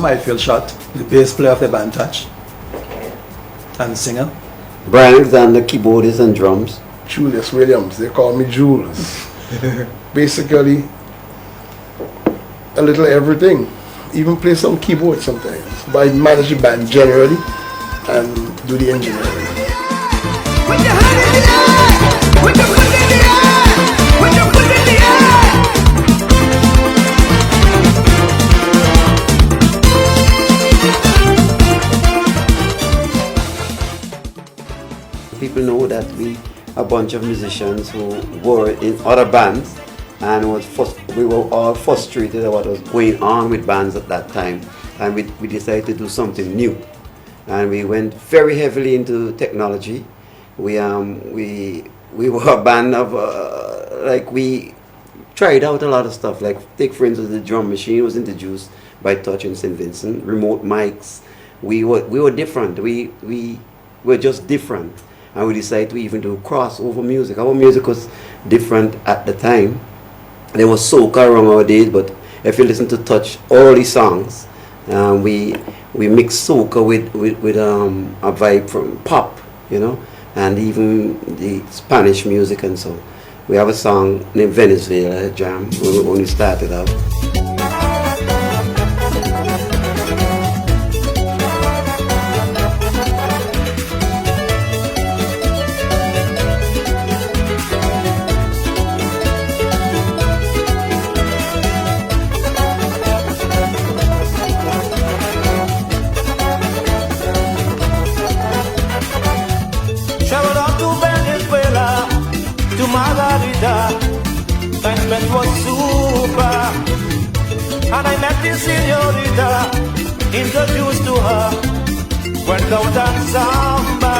I feel shot, the bass player of the band Touch, and singer. Brian Alexander, keyboardist and drums. Julius Williams, they call me Jules. Basically, a little everything. Even play some keyboard sometimes. But I manage the band generally and do the engineering. Put your hand in the air! Put your foot in the air! Put your foot in the air! People know that we a bunch of musicians who were in other bands and we were all frustrated at what was going on with bands at that time, and we decided to do something new, and we went very heavily into technology. We were a band of like we tried out a lot of stuff, like take for instance the drum machine was introduced by Touch in St. Vincent, remote mics. We were different. We were just different. And we decided to even do crossover music. Our music was different at the time. There was soca around our days, but if you listen to Touch, all these songs, we mix soca with a vibe from pop, you know, and even the Spanish music and so. We have a song named Venezuela Jam when we started out. It was super, and I met this señorita, introduced to her, went out and samba.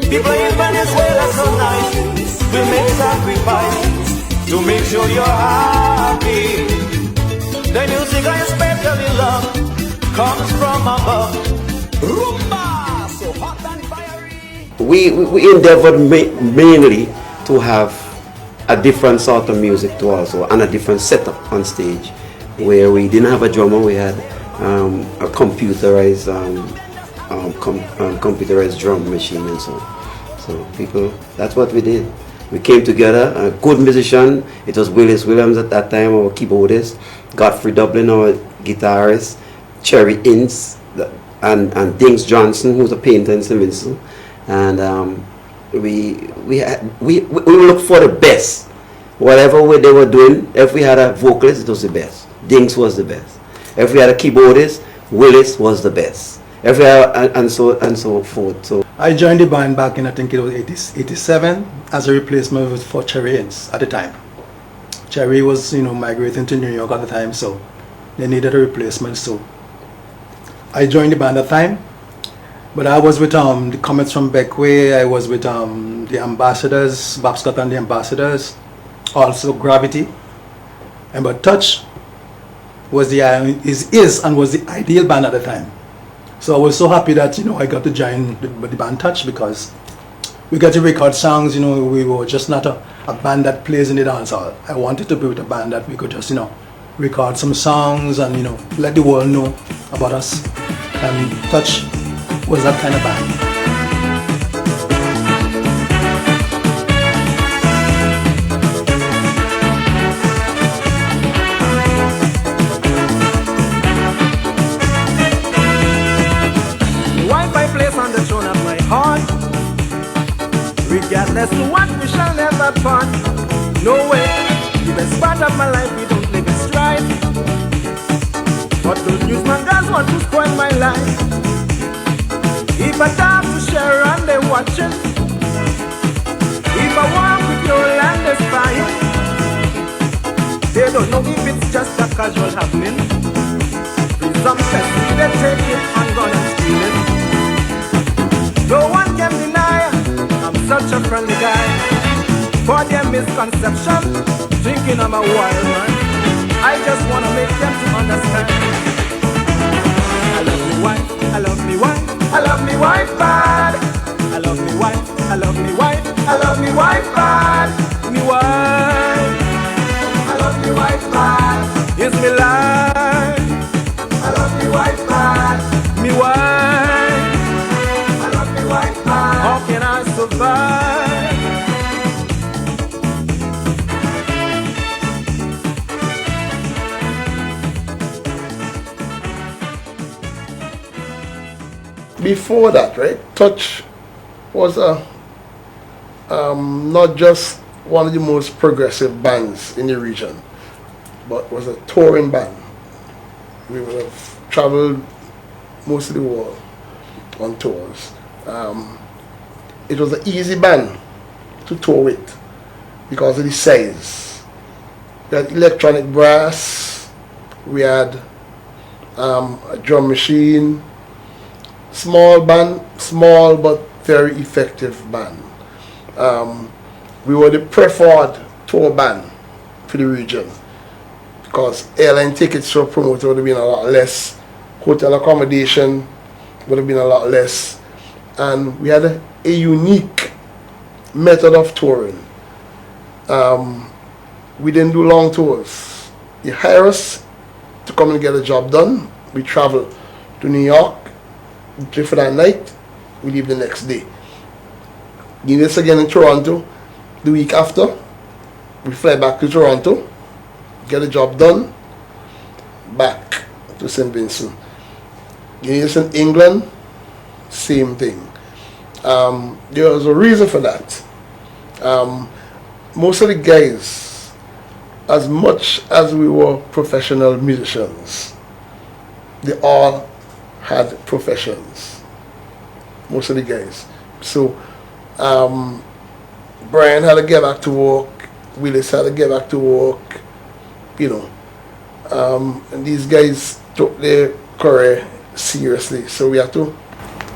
People in Venezuela so nice, we make sacrifice to make sure you're happy. The music I especially love comes from above. Rumba, so hot and fiery. We endeavored mainly to have a different sort of music to also, and a different setup on stage, where we didn't have a drummer. We had a computerized drum machine and so. So people, that's what we did. We came together. A good musician. It was Willis Williams at that time, our keyboardist. Godfrey Dublin, our guitarist. Cherry Ince and Dings Johnson, who's a painter in St. Vincent. And we look for the best. Whatever way they were doing, if we had a vocalist, it was the best. Dings was the best. If we had a keyboardist, Willis was the best. If we had, and so forth. So I joined the band back in, I think it was 87 as a replacement for Cherry Ince at the time. Cherry was, migrating to New York at the time, so they needed a replacement. So I joined the band at the time. But I was with the Comets from Beckway. I was with the Ambassadors, Bob Scott and the Ambassadors, also Gravity. And but Touch was is and was the ideal band at the time. So I was so happy that I got to join the band Touch, because we got to record songs. We were just not a band that plays in the dance hall. I wanted to be with a band that we could just record some songs and let the world know about us. And Touch was that kind of band. Wi-Fi place on the throne of my heart. Regardless of what, we shall never part. No way, the best part of my life, we don't live in strife. But those newsmongers want to spoil my life. If I talk to share and they watching, if I walk with your land they spying, they don't know if it's just a casual happening. Some testing they take it and gone and steal it. No one can deny I'm such a friendly guy. For their misconception, thinking I'm a wild man, I just wanna make them to understand. I love me wife, I love me wife, I love me wife bad. I love me wife, I love me wife, I love me wife bad. Me wife, I love me wife bad. Is me life, I love me before that, right, Touch was not just one of the most progressive bands in the region, but was a touring band. We would have traveled most of the world on tours. It was an easy band to tour with because of the size. We had electronic brass, we had a drum machine, small band, small but very effective band. We were the preferred tour band for the region because airline tickets for promoter would have been a lot less, hotel accommodation would have been a lot less, and we had a unique method of touring. We didn't do long tours. You hire us to come and get a job done. We travel to New York, we play for that night, we leave the next day. You need us again in Toronto the week after. We fly back to Toronto, get a job done, back to St. Vincent. You need us in England, same thing. There was a reason for that. Most of the guys, as much as we were professional musicians, they all had professions. Most of the guys. So Brian had to get back to work, Willis had to get back to work, you know. And these guys took their career seriously. So we had to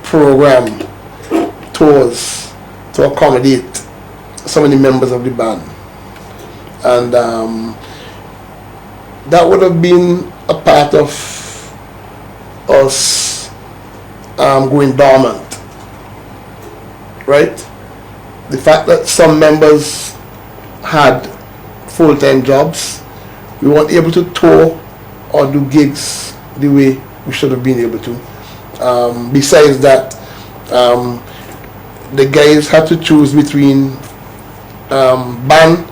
program tours to accommodate some of the members of the band. And that would have been a part of us going dormant, right? The fact that some members had full-time jobs, we weren't able to tour or do gigs the way we should have been able to. Besides that, the guys had to choose between band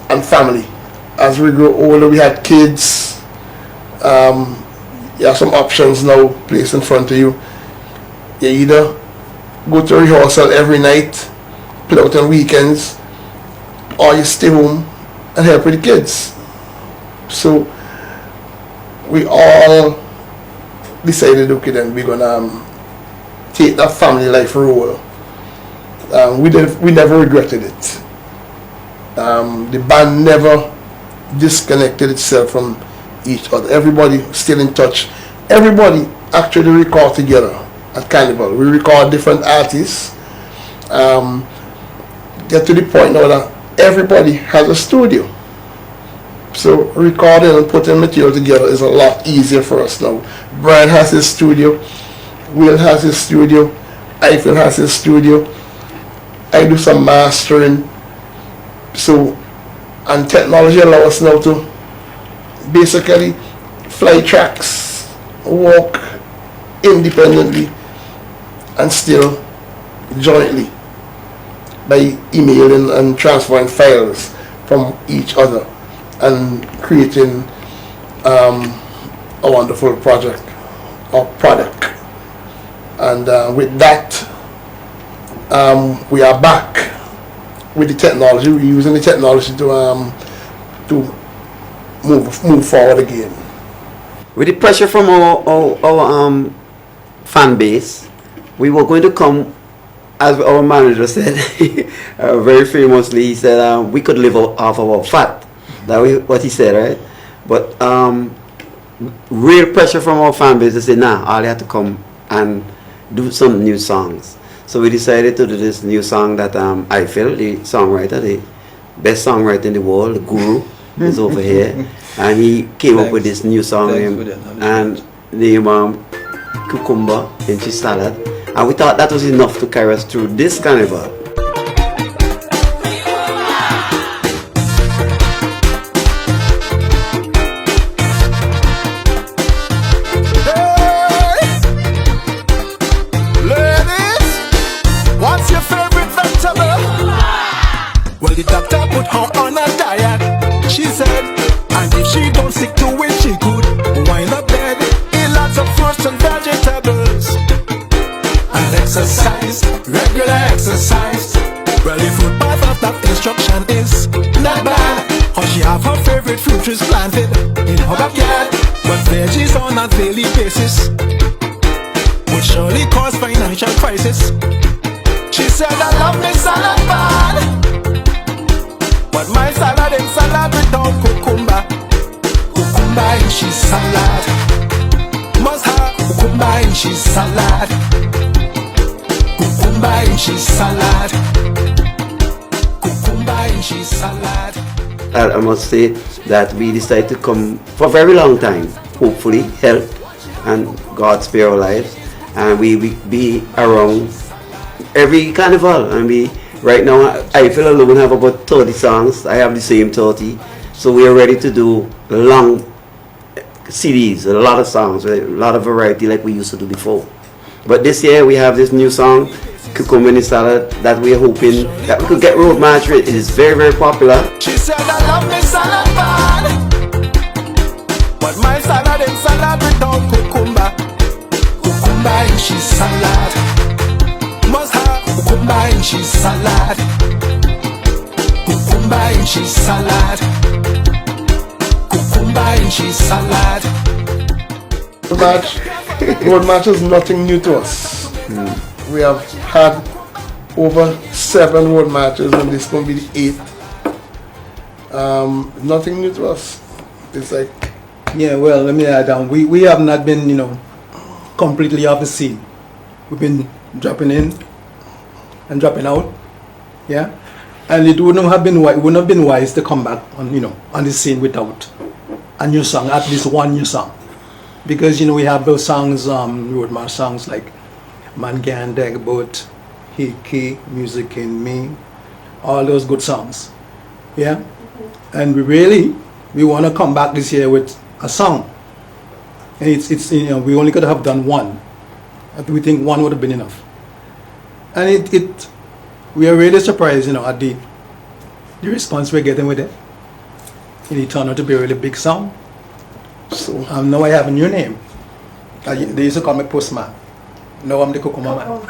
and family. As we grow older, we had kids. You have some options now placed in front of you. You either go to rehearsal every night, play out on weekends, or you stay home and help with the kids. So we all decided, okay, then we're gonna take that family life role. We never regretted it. The band never disconnected itself from each other. Everybody still in touch. Everybody actually record together at Carnival. We record different artists. Get to the point now that everybody has a studio. So recording and putting material together is a lot easier for us now. Brian has his studio, Will has his studio, Eiffel has his studio. I do some mastering. So, and technology allows us now to basically fly tracks, work independently and still jointly by emailing and transferring files from each other and creating a wonderful project or product. And with that, we are back with the technology. We're using the technology to move forward again. With the pressure from our fan base, we were going to come, as our manager said, very famously, he said we could live off our fat. That was what he said, right? But real pressure from our fan base to say, nah, all you have to come and do some new songs. So we decided to do this new song that Eiffel, the songwriter, the best songwriter in the world, the guru, is over here. And he came up with this new song and named Cucumber into Salad. And we thought that was enough to carry us through this carnival. The doctor put her on a diet, she said, and if she don't stick to it, she could wind up dead. Eat lots of fruits and vegetables. a daily basis would surely cause financial crisis. She said, I love me salad bad, but my salad ain't salad without cucumber. Cucumber and cheese salad. Must have cucumber and cheese salad. Cucumber and cheese salad. Cucumber and cheese salad. I must say that we decided to come for a very long time, hopefully, health and God spare our lives, and we be around every carnival. And we, right now, I feel alone have about 30 songs. I have the same 30, so we are ready to do long CDs, a lot of songs, a lot of variety like we used to do before. But this year we have this new song, Cucumber and Salad, that we are hoping that we could get road march with. It is very, very popular. She said, I love me salad bad, but my salad ain't salad without cucumber. Cucumber and cheese salad. Must have cucumber and cheese salad. Cucumber and cheese salad. Cucumber and cheese salad. Road march is nothing new to us. We have had over 7 road marches, and this is going to be the 8th. Nothing new to us. It's like, Yeah, well, let me add on. We have not been, completely off the scene. We've been dropping in and dropping out. Yeah, and it wouldn't have been wise to come back on the scene without a new song, at least one new song, because we have those songs, road march songs like Man Can Deg Boat, Hickey, Music in Me, all those good songs. Yeah, and we want to come back this year with a song, and it's we only could have done one. We think one would have been enough, and we are really surprised at the response we're getting with it. It turned out to be a really big song. So now I have a new name. They used to call me Postman. Now I'm the Cucumber Man.